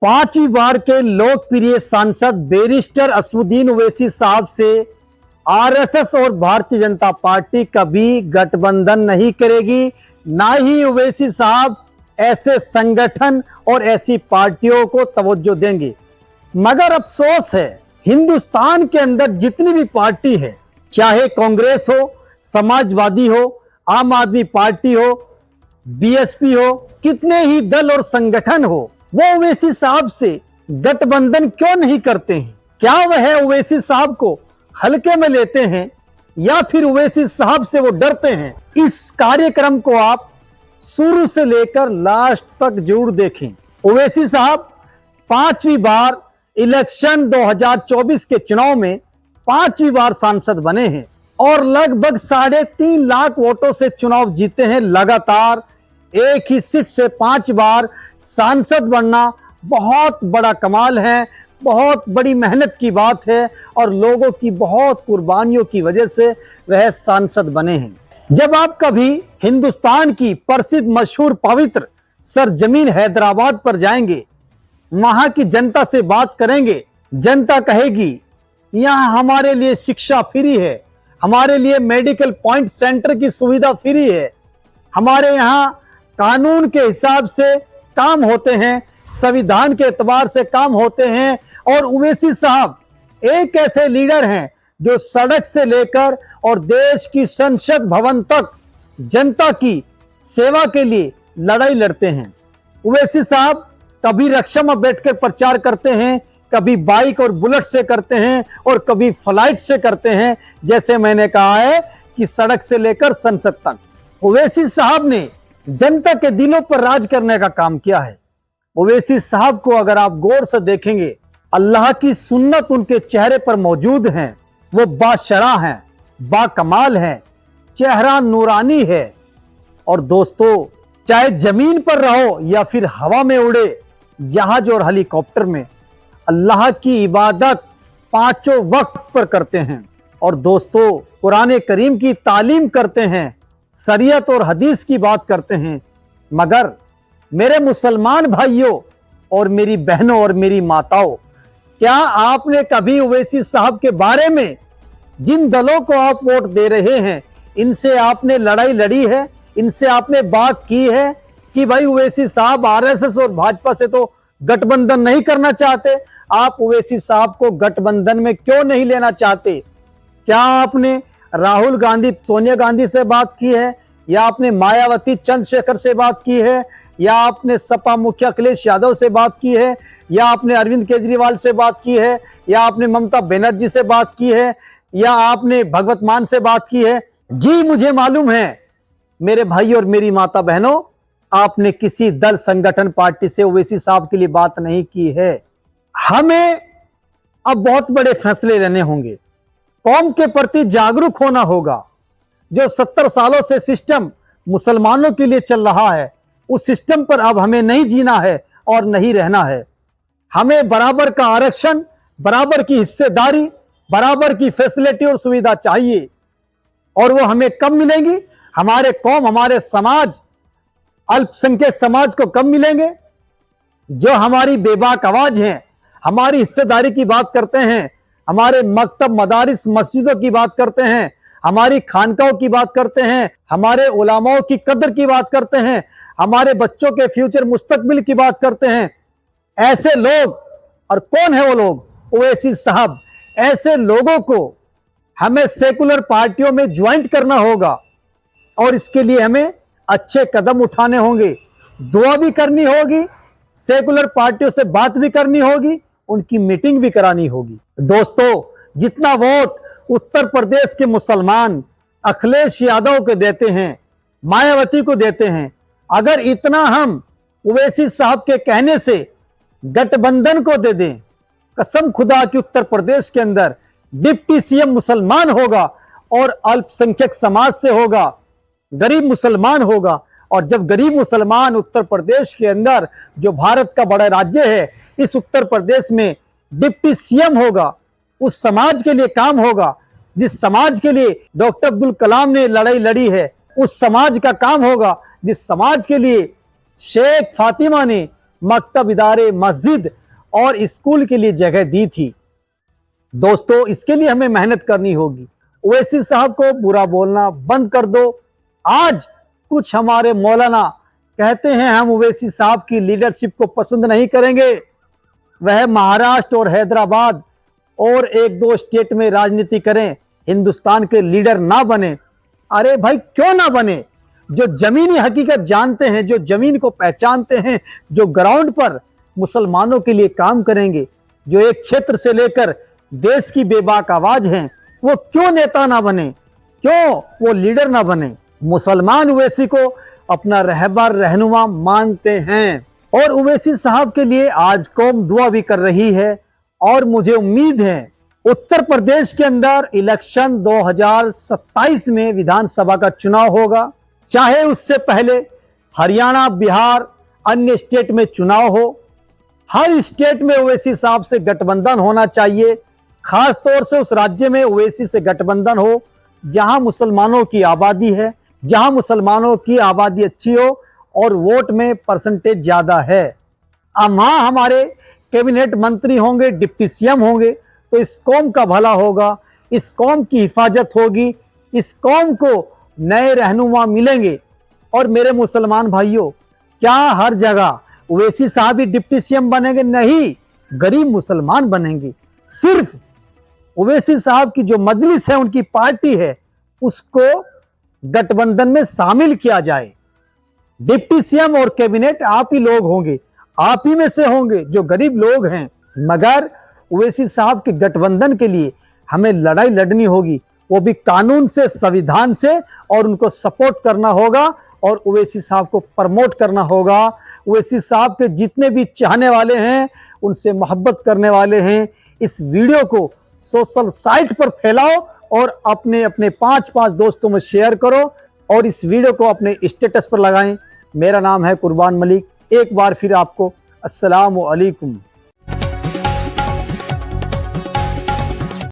पांचवी बार के लोकप्रिय सांसद बैरिस्टर असदुद्दीन ओवैसी साहब से आरएसएस और भारतीय जनता पार्टी कभी गठबंधन नहीं करेगी। ना ही ओवैसी साहब ऐसे संगठन और ऐसी पार्टियों को तवज्जो देंगे। मगर अफसोस है, हिंदुस्तान के अंदर जितनी भी पार्टी है, चाहे कांग्रेस हो, समाजवादी हो, आम आदमी पार्टी हो, बीएसपी हो, कितने ही दल और संगठन हो, वो ओवैसी साहब से गठबंधन क्यों नहीं करते हैं? क्या वह ओवैसी साहब को हल्के में लेते हैं या फिर ओवैसी साहब से वो डरते हैं? इस कार्यक्रम को आप शुरू से लेकर लास्ट तक जरूर देखें। ओवैसी साहब पांचवी बार इलेक्शन 2024 के चुनाव में पांचवी बार सांसद बने हैं और लगभग 3.5 लाख वोटों से चुनाव जीते हैं। लगातार एक ही सीट से 5 बार सांसद बनना बहुत बड़ा कमाल है, बहुत बड़ी मेहनत की बात है और लोगों की बहुत कुर्बानियों की वजह से वह सांसद बने हैं। जब आप कभी हिंदुस्तान की प्रसिद्ध मशहूर पवित्र सरजमीन हैदराबाद पर जाएंगे, वहां की जनता से बात करेंगे, जनता कहेगी यहाँ हमारे लिए शिक्षा फ्री है, हमारे लिए मेडिकल पॉइंट सेंटर की सुविधा फ्री है, हमारे यहाँ कानून के हिसाब से काम होते हैं, संविधान के एतबार से काम होते हैं। और ओवैसी साहब एक ऐसे लीडर हैं जो सड़क से लेकर और देश की संसद भवन तक जनता की सेवा के लिए लड़ाई लड़ते हैं। ओवैसी साहब कभी रक्षा में बैठकर प्रचार करते हैं, कभी बाइक और बुलेट से करते हैं और कभी फ्लाइट से करते हैं। जैसे मैंने कहा है कि सड़क से लेकर संसद तक ओवैसी साहब ने जनता के दिलों पर राज करने का काम किया है। ओवैसी साहब को अगर आप गौर से देखेंगे, अल्लाह की सुन्नत उनके चेहरे पर मौजूद है। वो बाशरा हैं, बाकमाल हैं, चेहरा नूरानी है। और दोस्तों, चाहे जमीन पर रहो या फिर हवा में उड़े, जहाज और हेलीकॉप्टर में, अल्लाह की इबादत पांचों वक्त पर करते हैं। और दोस्तों, कुरान करीम की तालीम करते हैं, शरीयत और हदीस की बात करते हैं। मगर मेरे मुसलमान भाइयों और मेरी बहनों और मेरी माताओं, क्या आपने कभी ओवैसी साहब के बारे में, जिन दलों को आप वोट दे रहे हैं, इनसे आपने लड़ाई लड़ी है, इनसे आपने बात की है कि भाई ओवैसी साहब आरएसएस और भाजपा से तो गठबंधन नहीं करना चाहते, आप ओवैसी साहब को गठबंधन में क्यों नहीं लेना चाहते? क्या आपने राहुल गांधी, सोनिया गांधी से बात की है, या आपने मायावती, चंद्रशेखर से बात की है, या आपने सपा मुखिया अखिलेश यादव से बात की है, या आपने अरविंद केजरीवाल से बात की है, या आपने ममता बनर्जी से बात की है, या आपने भगवत मान से बात की है? जी, मुझे मालूम है मेरे भाई और मेरी माता बहनों, आपने किसी दल, संगठन, पार्टी से ओवैसी साहब के लिए बात नहीं की है। हमें अब बहुत बड़े फैसले लेने होंगे, कौम के प्रति जागरूक होना होगा। जो 70 सालों से सिस्टम मुसलमानों के लिए चल रहा है, उस सिस्टम पर अब हमें नहीं जीना है और नहीं रहना है। हमें बराबर का आरक्षण, बराबर की हिस्सेदारी, बराबर की फैसिलिटी और सुविधा चाहिए। और वो हमें कब मिलेंगी? हमारे कौम, हमारे समाज, अल्पसंख्यक समाज को कब मिलेंगे? जो हमारी बेबाक आवाज है, हमारी हिस्सेदारी की बात करते हैं, हमारे मकतब, मदारिस, मस्जिदों की बात करते हैं, हमारी खानकाओं की बात करते हैं, हमारे उलमाओं की कदर की बात करते हैं, हमारे बच्चों के फ्यूचर मुस्तकबिल की बात करते हैं। ऐसे लोग, और कौन है वो लोग? ओवैसी साहब। ऐसे लोगों को हमें सेकुलर पार्टियों में ज्वाइंट करना होगा और इसके लिए हमें अच्छे कदम उठाने होंगे, दुआ भी करनी होगी, सेकुलर पार्टियों से बात भी करनी होगी, उनकी मीटिंग भी करानी होगी। दोस्तों, जितना वोट उत्तर प्रदेश के मुसलमान अखिलेश यादव को देते हैं, मायावती को देते हैं, अगर इतना हम ओवैसी साहब के कहने से गठबंधन को दे दें, कसम खुदा की उत्तर प्रदेश के अंदर डिप्टी सीएम मुसलमान होगा और अल्पसंख्यक समाज से होगा, गरीब मुसलमान होगा। और जब गरीब मुसलमान उत्तर प्रदेश के अंदर, जो भारत का बड़ा राज्य है, इस उत्तर प्रदेश में डिप्टी सीएम होगा, उस समाज के लिए काम होगा जिस समाज के लिए डॉक्टर अब्दुल कलाम ने लड़ाई लड़ी है, उस समाज का काम होगा जिस समाज के लिए शेख फातिमा ने मकतब, इदारे, मस्जिद और स्कूल के लिए जगह दी थी। दोस्तों, इसके लिए हमें मेहनत करनी होगी। ओवैसी साहब को बुरा बोलना बंद कर दो। आज कुछ हमारे मौलाना कहते हैं हम ओवैसी साहब की लीडरशिप को पसंद नहीं करेंगे, वह महाराष्ट्र और हैदराबाद और एक दो स्टेट में राजनीति करें, हिंदुस्तान के लीडर ना बने। अरे भाई, क्यों ना बने? जो जमीनी हकीकत जानते हैं, जो जमीन को पहचानते हैं, जो ग्राउंड पर मुसलमानों के लिए काम करेंगे, जो एक क्षेत्र से लेकर देश की बेबाक आवाज हैं, वो क्यों नेता ना बने? क्यों वो लीडर ना बने? मुसलमान ओवैसी को अपना रहबर रहनुमा मानते हैं और ओवैसी साहब के लिए आज कौम दुआ भी कर रही है। और मुझे उम्मीद है उत्तर प्रदेश के अंदर इलेक्शन 2027 में विधानसभा का चुनाव होगा, चाहे उससे पहले हरियाणा, बिहार, अन्य स्टेट में चुनाव हो। हर स्टेट में ओवैसी साहब से गठबंधन होना चाहिए, खास तौर से उस राज्य में ओवैसी से गठबंधन हो जहां मुसलमानों की आबादी है, जहां मुसलमानों की आबादी अच्छी हो और वोट में परसेंटेज ज्यादा है। वहां हमारे कैबिनेट मंत्री होंगे, डिप्टी सीएम होंगे, तो इस कौम का भला होगा, इस कौम की हिफाजत होगी, इस कौम को नए रहनुमा मिलेंगे। और मेरे मुसलमान भाइयों, क्या हर जगह ओवैसी साहब ही डिप्टी सीएम बनेंगे? नहीं, गरीब मुसलमान बनेंगे। सिर्फ ओवैसी साहब की जो मजलिस है, उनकी पार्टी है, उसको गठबंधन में शामिल किया जाए। डिप्टी सीएम और कैबिनेट आप ही लोग होंगे, आप ही में से होंगे जो गरीब लोग हैं। मगर ओवैसी साहब के गठबंधन के लिए हमें लड़ाई लड़नी होगी, वो भी कानून से, संविधान से, और उनको सपोर्ट करना होगा और ओवैसी साहब को प्रमोट करना होगा। ओवैसी साहब के जितने भी चाहने वाले हैं, उनसे मोहब्बत करने वाले हैं, इस वीडियो को सोशल साइट पर फैलाओ और अपने अपने 5-5 दोस्तों में शेयर करो और इस वीडियो को अपने स्टेटस पर लगाएं। मेरा नाम है कुर्बान मलिक। एक बार फिर आपको अस्सलामु अलैकुम।